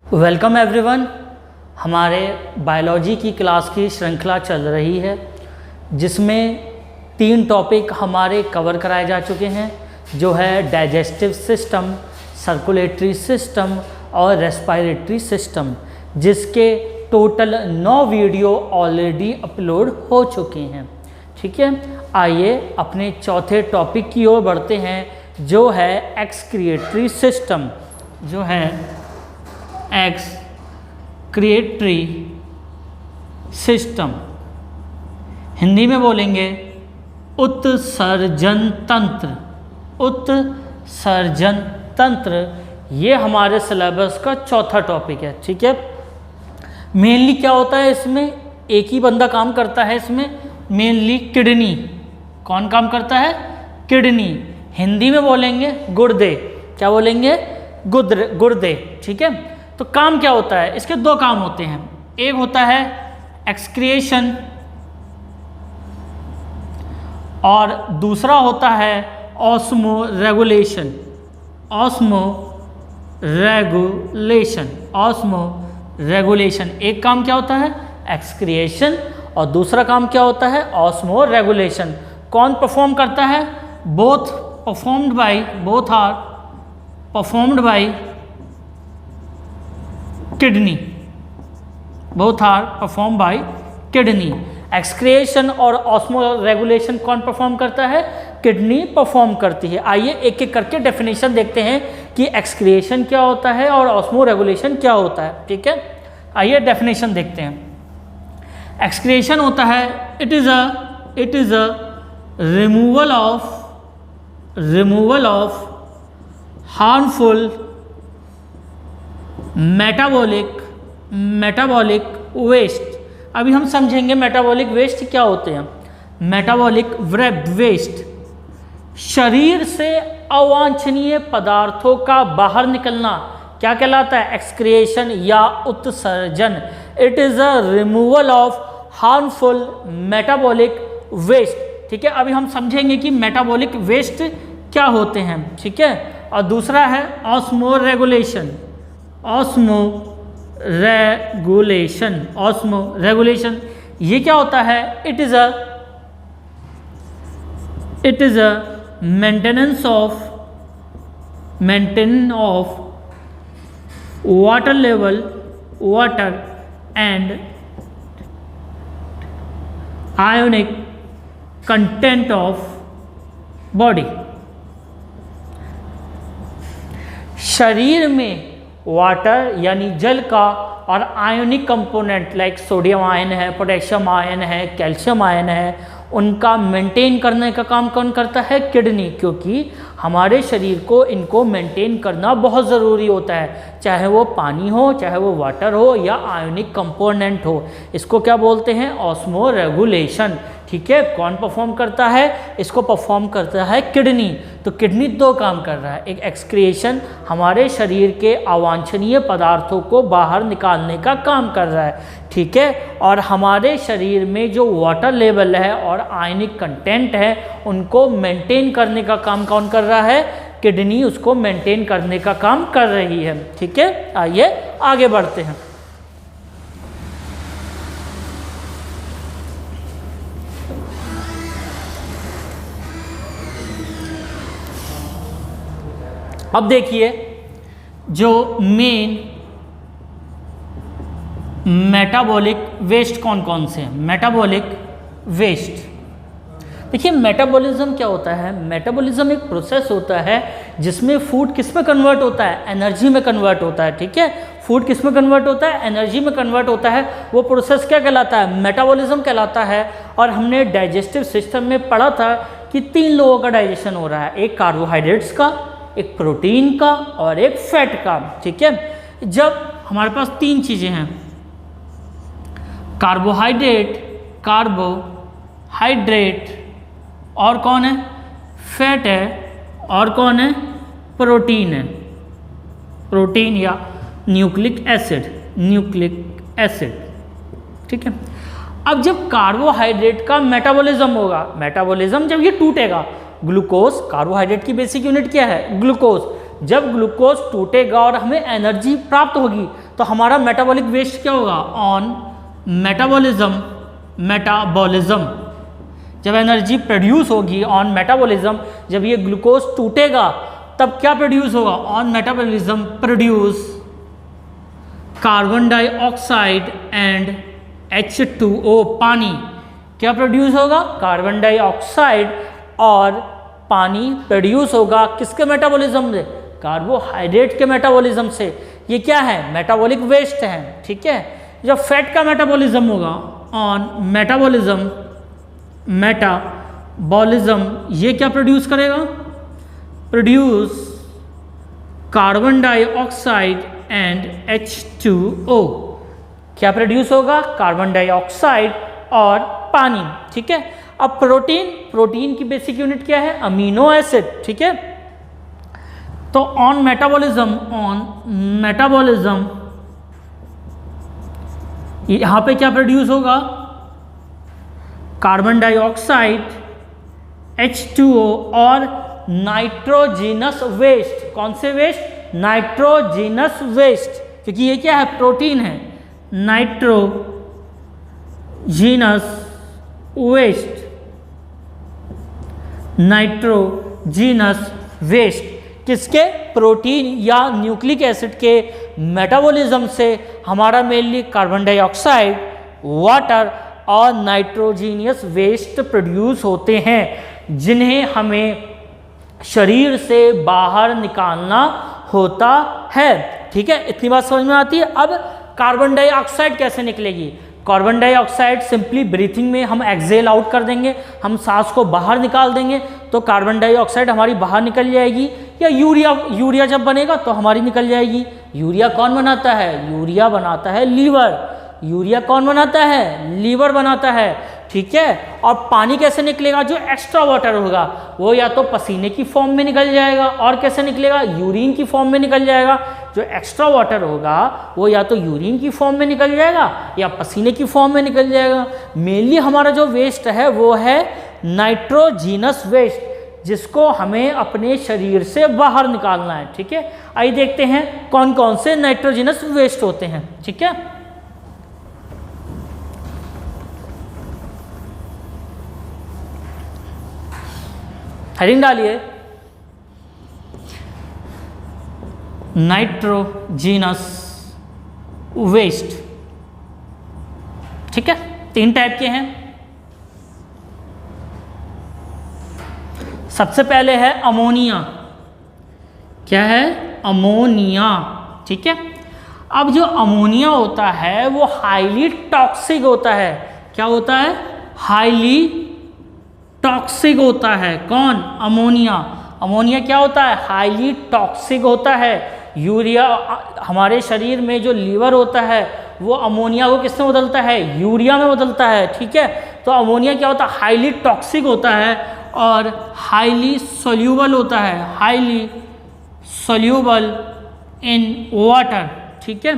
Welcome everyone. हमारे biology की class की श्रृंखला चल रही है जिसमें 3 टॉपिक हमारे कवर कराए जा चुके हैं, जो है डाइजेस्टिव सिस्टम, सर्कुलेटरी सिस्टम और रेस्पिरेटरी सिस्टम, जिसके टोटल 9 वीडियो ऑलरेडी अपलोड हो चुके हैं। ठीक है, आइए अपने चौथे टॉपिक की ओर बढ़ते हैं, जो है एक्सक्रिएटरी सिस्टम, जो है एक्सक्रिएटरी सिस्टम। हिंदी में बोलेंगे उत्सर्जन तंत्र। उत्सर्जन तंत्र ये हमारे सिलेबस का चौथा टॉपिक है। ठीक है, मेनली क्या होता है इसमें, एक ही बंदा काम करता है इसमें, मेनली किडनी। कौन काम करता है? किडनी। हिंदी में बोलेंगे गुर्दे। क्या बोलेंगे? गुर्दे। ठीक है, तो काम क्या होता है इसके? 2 काम होते हैं। एक होता है एक्सक्रिएशन और दूसरा होता है osmo regulation. Osmo regulation. Osmo regulation. एक काम क्या होता है? एक्सक्रिएशन, और दूसरा काम क्या होता है? Osmo regulation. कौन परफॉर्म करता है? Both are performed by kidney. Both are perform by kidney. Excretion और ऑस्मो रेगुलेशन कौन परफॉर्म करता है? किडनी परफॉर्म करती है। आइए एक एक करके डेफिनेशन देखते हैं कि एक्सक्रिएशन क्या होता है और ऑस्मो रेगुलेशन क्या होता है। ठीक है, आइए डेफिनेशन देखते हैं। एक्सक्रिएशन होता है it is a removal of harmful metabolic waste. अभी हम समझेंगे मेटाबॉलिक वेस्ट क्या होते हैं। मेटाबॉलिक वेस्ट शरीर से अवांछनीय पदार्थों का बाहर निकलना क्या कहलाता है? एक्सक्रिएशन या उत्सर्जन। It is a removal of harmful metabolic waste. ठीक है, अभी हम समझेंगे कि मेटाबॉलिक वेस्ट क्या होते हैं। ठीक है, और दूसरा है ऑस्मो रेगुलेशन। ऑस्मो रेगुलेशन ये क्या होता है? It is a maintenance of water and ionic content of body. शरीर में वाटर यानी जल का और ionic component like sodium ion है, पोटेशियम आयन है, कैल्शियम आयन है, उनका मेंटेन करने का काम कौन करता है? किडनी। क्योंकि हमारे शरीर को इनको मेंटेन करना बहुत ज़रूरी होता है, चाहे वो पानी हो, चाहे वो वाटर हो या आयोनिक कंपोनेंट हो। इसको क्या बोलते हैं? Osmo regulation. ठीक है, कौन परफॉर्म करता है? इसको परफॉर्म करता है किडनी। तो किडनी 2 काम कर रहा है। एक एक्सक्रिएशन, हमारे शरीर के अवांछनीय पदार्थों को बाहर निकालने का काम कर रहा है। ठीक है, और हमारे शरीर में जो वाटर लेवल है और आयनिक कंटेंट है उनको मेंटेन करने का काम कौन कर रहा है? किडनी उसको मेंटेन करने का काम कर रही है। ठीक है, आइए आगे बढ़ते हैं। अब देखिए जो मेन मेटाबॉलिक वेस्ट कौन कौन से हैं। मेटाबॉलिक वेस्ट, देखिए मेटाबॉलिज्म क्या होता है? मेटाबॉलिज्म एक प्रोसेस होता है जिसमें फूड किस में कन्वर्ट होता है? एनर्जी में कन्वर्ट होता है। ठीक है, फूड किस में कन्वर्ट होता है? एनर्जी में कन्वर्ट होता है। वो प्रोसेस क्या कहलाता है? मेटाबॉलिज्म कहलाता है। और हमने डाइजेस्टिव सिस्टम में पढ़ा था कि 3 लोगों का डाइजेशन हो रहा है, एक कार्बोहाइड्रेट्स का, एक प्रोटीन का और एक फैट का। ठीक है, जब हमारे पास 3 चीज़ें हैं, कार्बोहाइड्रेट और कौन है? फैट है, और कौन है? प्रोटीन है। प्रोटीन या न्यूक्लिक एसिड। ठीक है, अब जब कार्बोहाइड्रेट का मेटाबॉलिज्म होगा, मेटाबॉलिज्म जब ये टूटेगा, ग्लूकोज, कार्बोहाइड्रेट की बेसिक यूनिट क्या है? ग्लूकोज। जब ग्लूकोज टूटेगा और हमें एनर्जी प्राप्त होगी तो हमारा मेटाबॉलिक वेस्ट क्या होगा, ऑन मेटाबॉलिज्म। जब एनर्जी प्रोड्यूस होगी ऑन मेटाबॉलिज्म, जब ये ग्लूकोज टूटेगा तब क्या प्रोड्यूस होगा, on metabolism produce carbon dioxide and H2O, पानी। क्या प्रोड्यूस होगा, कार्बन डाइऑक्साइड और पानी प्रोड्यूस होगा किसके मेटाबॉलिज्म से, कार्बोहाइड्रेट के मेटाबॉलिज्म से। ये क्या है, मेटाबॉलिक वेस्ट है, ठीक है। जब फैट का मेटाबॉलिज्म होगा ऑन मेटाबॉलिज्म, ये क्या प्रोड्यूस करेगा, produce carbon dioxide and H2O। क्या प्रोड्यूस होगा, कार्बन डाइऑक्साइड और पानी, ठीक है। अब प्रोटीन की बेसिक यूनिट क्या है, अमीनो एसिड, ठीक है। तो ऑन मेटाबॉलिज्म यहां पे क्या प्रोड्यूस होगा, कार्बन डाइऑक्साइड, H2O और नाइट्रोजिनस वेस्ट। कौन से वेस्ट, नाइट्रोजिनस वेस्ट, क्योंकि ये क्या है, प्रोटीन है। नाइट्रोजिनस वेस्ट किसके, प्रोटीन या न्यूक्लिक एसिड के मेटाबॉलिज्म से हमारा मेनली कार्बन डाइऑक्साइड, वाटर और नाइट्रोजीनियस वेस्ट प्रोड्यूस होते हैं, जिन्हें हमें शरीर से बाहर निकालना होता है, ठीक है। इतनी बात समझ में आती है। अब कार्बन डाइऑक्साइड कैसे निकलेगी, कार्बन डाइऑक्साइड सिंपली ब्रीथिंग में हम एक्सेल आउट कर देंगे, हम सांस को बाहर निकाल देंगे तो कार्बन डाइऑक्साइड हमारी बाहर निकल जाएगी, या यूरिया जब बनेगा तो हमारी निकल जाएगी। यूरिया कौन बनाता है, यूरिया बनाता है लीवर। यूरिया कौन बनाता है, लीवर बनाता है, ठीक है। और पानी कैसे निकलेगा, जो एक्स्ट्रा वाटर होगा वो या तो पसीने की फॉर्म में निकल जाएगा, और कैसे निकलेगा, यूरिन की फॉर्म में निकल जाएगा। जो एक्स्ट्रा वाटर होगा वो या तो यूरिन की फॉर्म में निकल जाएगा या पसीने की फॉर्म में निकल जाएगा। मेनली हमारा जो वेस्ट है वो है नाइट्रोजीनस वेस्ट, जिसको हमें अपने शरीर से बाहर निकालना है, ठीक है। आइए देखते हैं कौन कौन से नाइट्रोजीनस वेस्ट होते हैं, ठीक है। हेडिंग डालिए, नाइट्रोजीनस वेस्ट, ठीक है। 3 टाइप के हैं। सबसे पहले है अमोनिया। क्या है, अमोनिया, ठीक है। अब जो अमोनिया होता है वो हाईली टॉक्सिक होता है। क्या होता है, हाईली टॉक्सिक होता है। कौन, अमोनिया। अमोनिया क्या होता है, हाईली टॉक्सिक होता है। यूरिया, हमारे शरीर में जो लीवर होता है वो अमोनिया को किसमें बदलता है, यूरिया में बदलता है, ठीक है। तो अमोनिया क्या होता है, हाईली टॉक्सिक होता है और हाईली सोल्यूबल होता है, हाईली सोल्यूबल इन वाटर, ठीक है।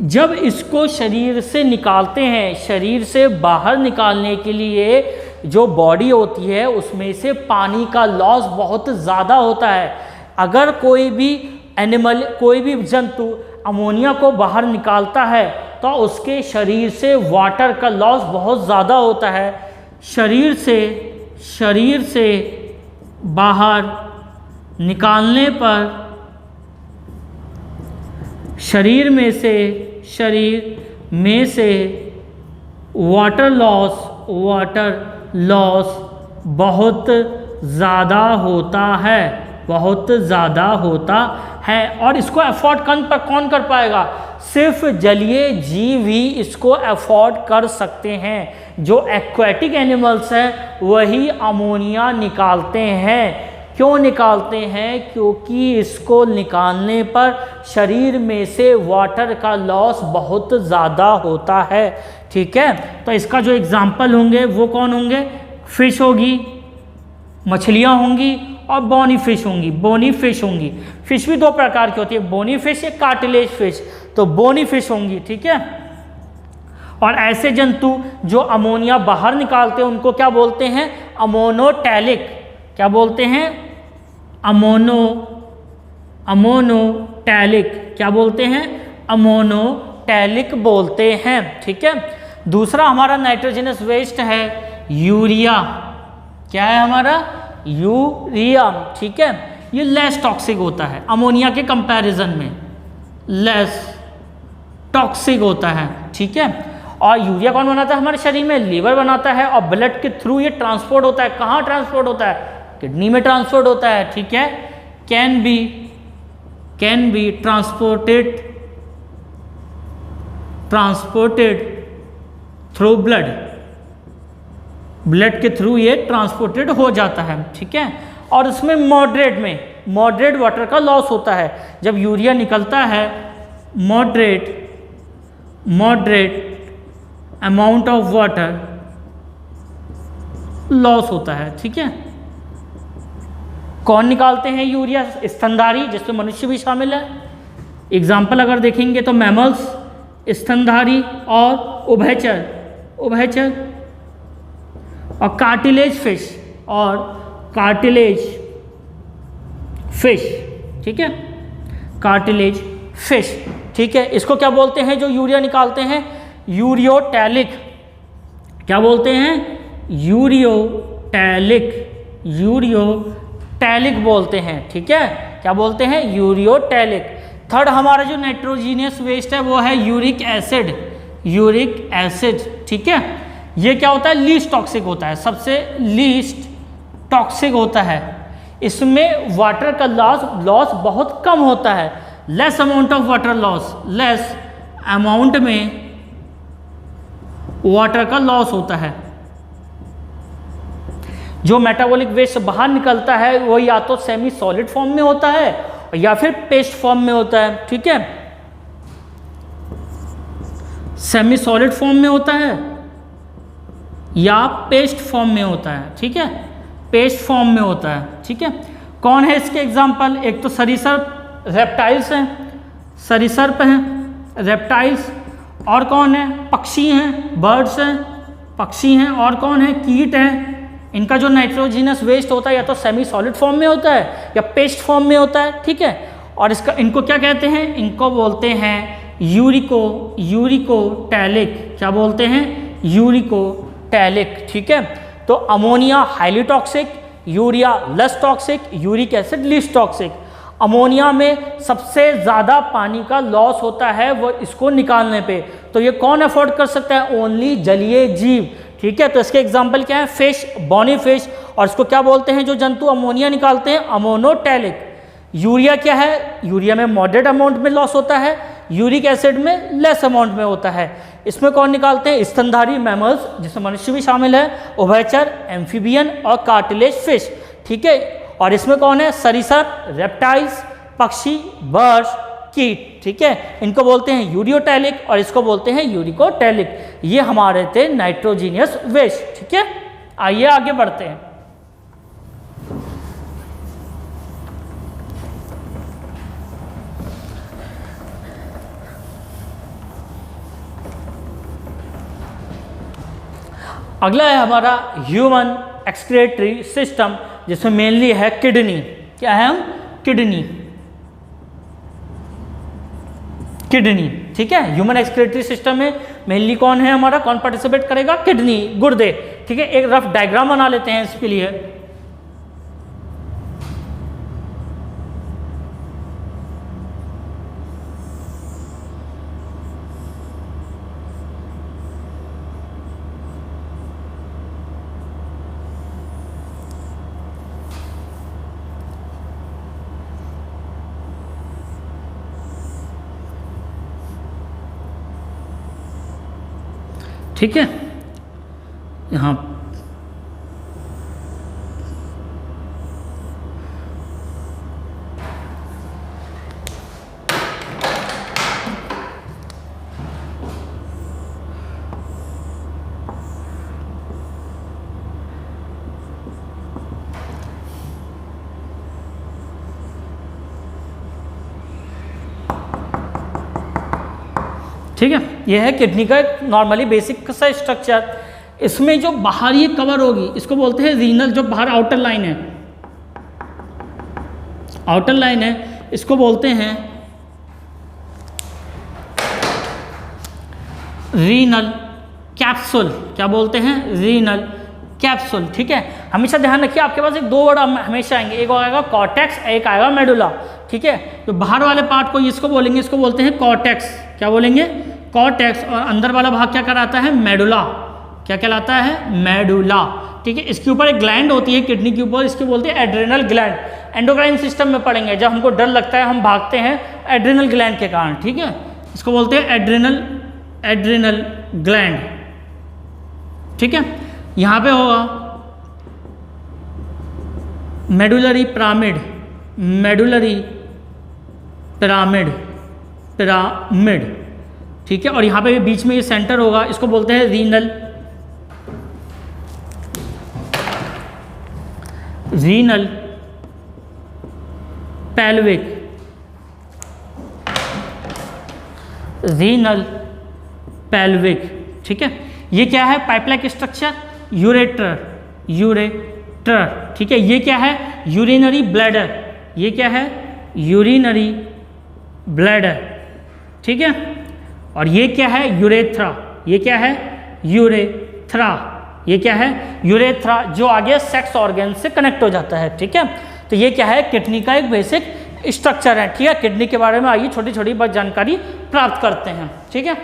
जब इसको शरीर से निकालते हैं, शरीर से बाहर निकालने के लिए जो बॉडी होती है उसमें से पानी का लॉस बहुत ज़्यादा होता है। अगर कोई भी एनिमल, कोई भी जंतु अमोनिया को बाहर निकालता है तो उसके शरीर से वाटर का लॉस बहुत ज़्यादा होता है। शरीर से बाहर निकालने पर शरीर में से वाटर लॉस बहुत ज़्यादा होता है और इसको अफोर्ड कौन कर पाएगा, सिर्फ जलीय जीव ही इसको अफोर्ड कर सकते हैं। जो एक्वेटिक एनिमल्स हैं वही अमोनिया निकालते हैं। क्यों निकालते हैं, क्योंकि इसको निकालने पर शरीर में से वाटर का लॉस बहुत ज़्यादा होता है, ठीक है। तो इसका जो एग्जाम्पल होंगे वो कौन होंगे, फिश होगी, मछलियाँ होंगी और बोनी फिश होंगी। फिश भी 2 प्रकार की होती है, बोनी फिश या कार्टिलेज फिश। तो बोनी फिश होंगी, ठीक है। और ऐसे जंतु जो अमोनिया बाहर निकालते हैं उनको क्या बोलते हैं, अमोनोटैलिक। क्या बोलते हैं, अमोनोटैलिक, क्या बोलते हैं? अमोनोटैलिक बोलते हैं। ठीक है। दूसरा हमारा नाइट्रोजनस वेस्ट है यूरिया। क्या है हमारा? यूरिया। ठीक है। ये लेस टॉक्सिक होता है, अमोनिया के कंपैरिजन में लेस टॉक्सिक होता है। ठीक है। और यूरिया कौन बनाता है हमारे शरीर में? लीवर बनाता है, और ब्लड के थ्रू ये ट्रांसपोर्ट होता है। कहाँ ट्रांसपोर्ट होता है? किडनी में ट्रांसपोर्ट होता है। ठीक है। Can be transported through blood के थ्रू ये ट्रांसपोर्टेड हो जाता है। ठीक है। और इसमें मॉडरेट वाटर का लॉस होता है। जब यूरिया निकलता है moderate amount of water loss होता है। ठीक है। कौन निकालते हैं यूरिया? स्तनधारी, जिसमें मनुष्य भी शामिल है। एग्जाम्पल अगर देखेंगे तो मैमल्स, स्तनधारी और उभयचर और कार्टिलेज फिश। ठीक है। Cartilage fish. ठीक है। इसको क्या बोलते हैं जो यूरिया निकालते हैं? यूरियोटैलिक। क्या बोलते हैं? यूरियोटैलिक बोलते हैं। ठीक है। क्या बोलते हैं? यूरियोटैलिक। थर्ड हमारा जो नाइट्रोजीनियस वेस्ट है वो है यूरिक एसिड। ठीक है। ये क्या होता है? लीस्ट टॉक्सिक होता है, सबसे लीस्ट टॉक्सिक होता है। इसमें वाटर का लॉस बहुत कम होता है, less amount of water loss, less amount में वाटर का लॉस होता है। जो मेटाबॉलिक वेस्ट बाहर निकलता है वो या तो सेमी सॉलिड फॉर्म में होता है या फिर पेस्ट फॉर्म में होता है। ठीक है। सेमी सॉलिड फॉर्म में होता है या पेस्ट फॉर्म में होता है। ठीक है। पेस्ट फॉर्म में होता है। ठीक है। कौन है इसके एग्जाम्पल? एक तो सरीसृप, रेप्टाइल्स हैं, सरीसृप हैं, रेप्टाइल्स। और कौन है? पक्षी हैं, बर्ड्स हैं, पक्षी हैं। और कौन है? कीट हैं। इनका जो नाइट्रोजीनस वेस्ट होता है या तो सेमी सॉलिड फॉर्म में होता है या पेस्ट फॉर्म में होता है। ठीक है। और इनको क्या कहते हैं? इनको बोलते हैं यूरिकोटैलिक। क्या बोलते हैं? यूरिकोटैलिक। ठीक है। तो ammonia highly toxic, urea less toxic, uric acid least toxic. Ammonia में सबसे ज़्यादा पानी का लॉस होता है वो इसको निकालने पे, तो ये कौन अफोर्ड कर सकता है? ओनली जलीय जीव। ठीक है। तो इसके एग्जाम्पल क्या है? Fish, bony fish. और इसको क्या बोलते हैं जो जंतु अमोनिया निकालते हैं? अमोनोटैलिक। यूरिया क्या है? यूरिया में मॉडरेट अमाउंट में लॉस होता है, यूरिक एसिड में लेस अमाउंट में होता है। इसमें कौन निकालते हैं? स्तनधारी मैमल्स, जिसमें मनुष्य भी शामिल है, उभयचर, एम्फीबियन और कार्टिलेज फिश। ठीक है। और इसमें कौन है? सरीसृप, रेप्टाइल्स, पक्षी, बर्ड्स, कीट। ठीक है। इनको बोलते हैं यूरियोटैलिक और इसको बोलते हैं यूरिकोटैलिक। ये हमारे थे नाइट्रोजीनियस वेस्ट। ठीक है। आइए आगे बढ़ते हैं। अगला है हमारा ह्यूमन एक्सक्रीटरी सिस्टम, जिसमें मेनली है किडनी। क्या है? हम किडनी। ठीक है। ह्यूमन एक्सक्रीटरी सिस्टम में मेनली कौन है हमारा? कौन पार्टिसिपेट करेगा? किडनी, गुर्दे। ठीक है। एक रफ डायग्राम बना लेते हैं इसके लिए। ठीक है। यहाँ ठीक है। यह है किडनी का नॉर्मली बेसिक सा स्ट्रक्चर। इसमें जो बाहर ये कवर होगी इसको बोलते हैं रीनल, जो बाहर आउटर लाइन है, इसको बोलते हैं रीनल कैप्सूल। क्या बोलते हैं? Renal capsule. ठीक है, हमेशा ध्यान रखिए आपके पास एक दो वर्ड हमेशा आएंगे, एक आएगा कॉर्टेक्स, एक आएगा मेडुला। ठीक है, तो बाहर वाले पार्ट को इसको बोलेंगे, इसको बोलते हैं कॉर्टेक्स। क्या बोलेंगे? कॉर्टेक्स। और अंदर वाला भाग क्या कहलाता है? मेडुला। क्या कहलाता है? मेडुला। ठीक है, इसके ऊपर एक ग्लैंड होती है किडनी के ऊपर, इसको बोलते हैं एड्रेनल ग्लैंड। एंडोक्राइन सिस्टम में पढ़ेंगे, जब हमको डर लगता है हम भागते हैं एड्रेनल ग्लैंड के कारण। ठीक है, इसको बोलते हैं एड्रेनल ग्लैंड। ठीक है, यहां पे होगा मेडुलरी पिरामिड, मेडुलरी पिरामिड। ठीक है, और यहाँ पे बीच में ये सेंटर होगा, इसको बोलते हैं रीनल पेल्विक, रीनल पेल्विक। ठीक है, ये क्या है? Pipe-like structure, ureter. ठीक है, ये क्या है? Urinary bladder. ये क्या है? Urinary bladder. ठीक है, और ये क्या है? यूरेथ्रा। ये क्या है? यूरेथ्रा। ये क्या है? यूरेथ्रा, जो आगे सेक्स ऑर्गन से कनेक्ट हो जाता है। ठीक है, तो ये क्या है? किडनी का एक बेसिक स्ट्रक्चर है। ठीक है, किडनी के बारे में आइए छोटी छोटी बात जानकारी प्राप्त करते हैं। ठीक है,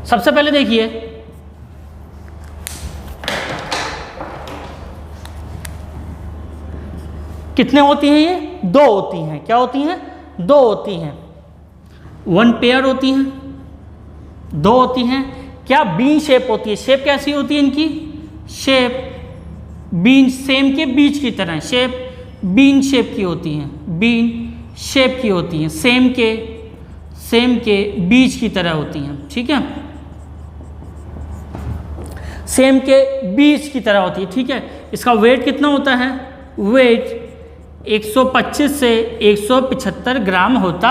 सबसे पहले देखिए कितने होती हैं? ये दो होती हैं। क्या होती हैं? दो होती हैं। वन पेयर होती हैं, दो होती हैं। क्या? बीन शेप होती है। शेप कैसी होती है इनकी? शेप बीन, सेम के बीच की तरह। शेप बीन शेप की होती हैं, बीन शेप की होती हैं, सेम के बीच की तरह होती हैं। ठीक है, सेम के बीच की तरह होती है। ठीक है, इसका वेट कितना होता है? वेट 125 से 175 ग्राम होता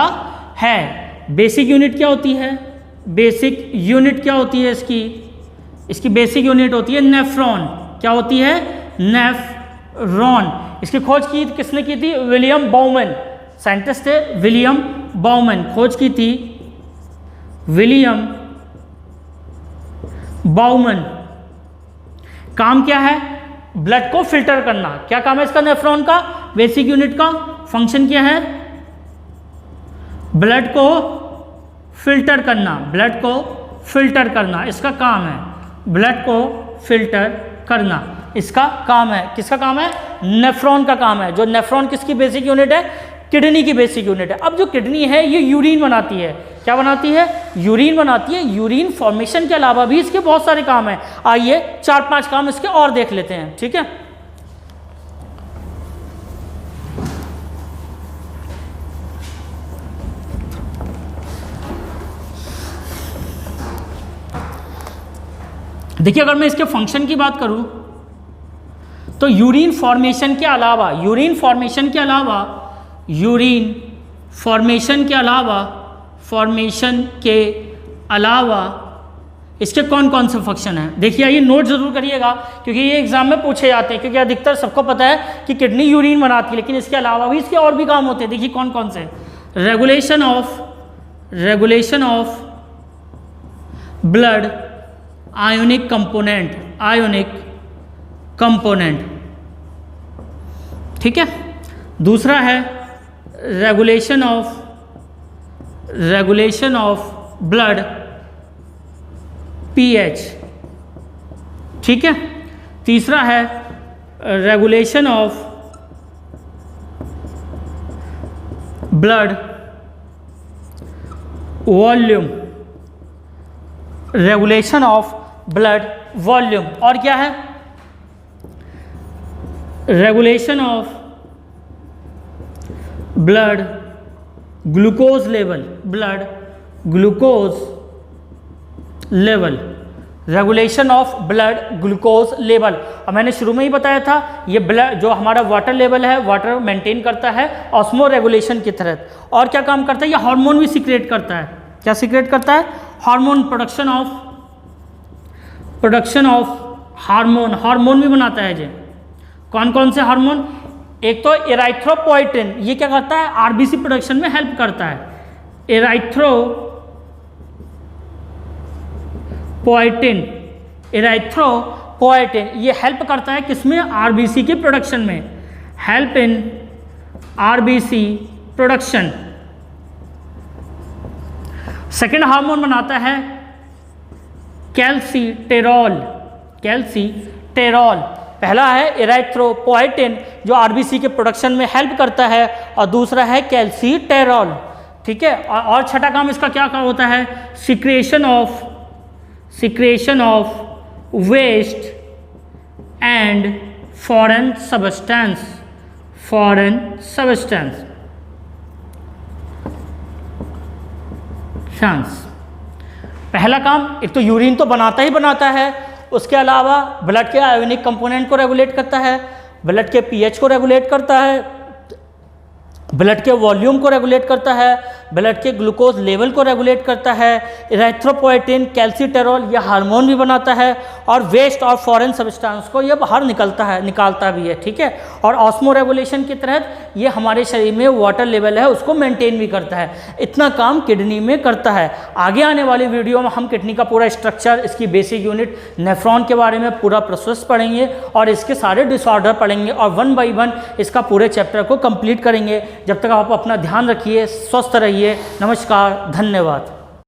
है। बेसिक यूनिट क्या होती है? बेसिक यूनिट क्या होती है इसकी बेसिक यूनिट होती है नेफ्रॉन। क्या होती है? नेफ्रॉन। इसकी खोज की किसने की थी? विलियम बाउमन, साइंटिस्ट है विलियम बाउमन, खोज की थी विलियम बाउमन। काम क्या है? ब्लड को फिल्टर करना। क्या काम है इसका? नेफ्रॉन का बेसिक यूनिट का फंक्शन क्या है? ब्लड को फिल्टर करना, ब्लड को फिल्टर करना इसका काम है। ब्लड को फिल्टर करना इसका काम है। किसका काम है? नेफ्रॉन का काम है। जो नेफ्रॉन किसकी बेसिक यूनिट है? किडनी की बेसिक यूनिट है। अब जो किडनी है ये यूरिन बनाती है। क्या बनाती है? यूरिन बनाती है। यूरिन फॉर्मेशन के अलावा भी इसके बहुत सारे काम हैं। आइए 4-5 काम इसके और देख लेते हैं। ठीक है, देखिए अगर मैं इसके फंक्शन की बात करूं तो यूरिन फॉर्मेशन के अलावा इसके कौन कौन से फंक्शन हैं? देखिए ये नोट जरूर करिएगा क्योंकि ये एग्जाम में पूछे जाते हैं। क्योंकि अधिकतर सबको पता है कि किडनी यूरिन बनाती है, लेकिन इसके अलावा भी इसके और भी काम होते हैं। देखिए कौन कौन से? Regulation of blood ionic component. ठीक है, दूसरा है रेगुलेशन ऑफ ब्लड पीएच। ठीक है, तीसरा है regulation of blood volume, regulation of blood volume. और क्या है? Regulation of blood glucose level, regulation of blood glucose level. और मैंने शुरू में ही बताया था ये ब्लड जो हमारा वाटर लेवल है, वाटर मेंटेन करता है ऑस्मो रेगुलेशन के तहत। और क्या काम करता है? ये हार्मोन भी सीक्रेट करता है। क्या सीक्रेट करता है? हार्मोन, प्रोडक्शन ऑफ हार्मोन भी बनाता है जी। कौन कौन से हार्मोन? एक तो एराइथ्रोपोइटिन, ये क्या करता है, आरबीसी प्रोडक्शन में हेल्प करता है। एराइथ्रोपोइटिन ये हेल्प करता है किसमें, आरबीसी के प्रोडक्शन में, help in RBC production. Second hormone बनाता है कैल्सीटेरॉल। पहला है एराइथ्रोपोइटिन जो आरबीसी के प्रोडक्शन में हेल्प करता है, और दूसरा है कैल्सीटेरॉल, ठीक है। और छठा काम इसका क्या होता है, secretion of waste and foreign substance. पहला काम, एक तो यूरिन तो बनाता है, उसके अलावा ब्लड के आयोनिक कंपोनेंट को रेगुलेट करता है, ब्लड के पीएच को रेगुलेट करता है, ब्लड के वॉल्यूम को रेगुलेट करता है, ब्लड के ग्लूकोज लेवल को रेगुलेट करता है। एराइथ्रोपोइटिन, कैल्सीटेरॉल ये हार्मोन भी बनाता है, और वेस्ट और फॉरेन सब्सटेंस को ये बाहर निकालता भी है, ठीक है। और ऑस्मो रेगुलेशन के तहत ये हमारे शरीर में वाटर लेवल है उसको मेंटेन भी करता है। इतना काम किडनी में करता है। आगे आने वाली वीडियो में हम किडनी का पूरा स्ट्रक्चर, इसकी बेसिक यूनिट नेफ्रॉन के बारे में पूरा प्रोसेस पढ़ेंगे, और इसके सारे डिसऑर्डर पढ़ेंगे, और 1 बाय 1 इसका पूरे चैप्टर को कंप्लीट करेंगे। जब तक आप अपना ध्यान रखिए, स्वस्थ रहिए। नमस्कार, धन्यवाद।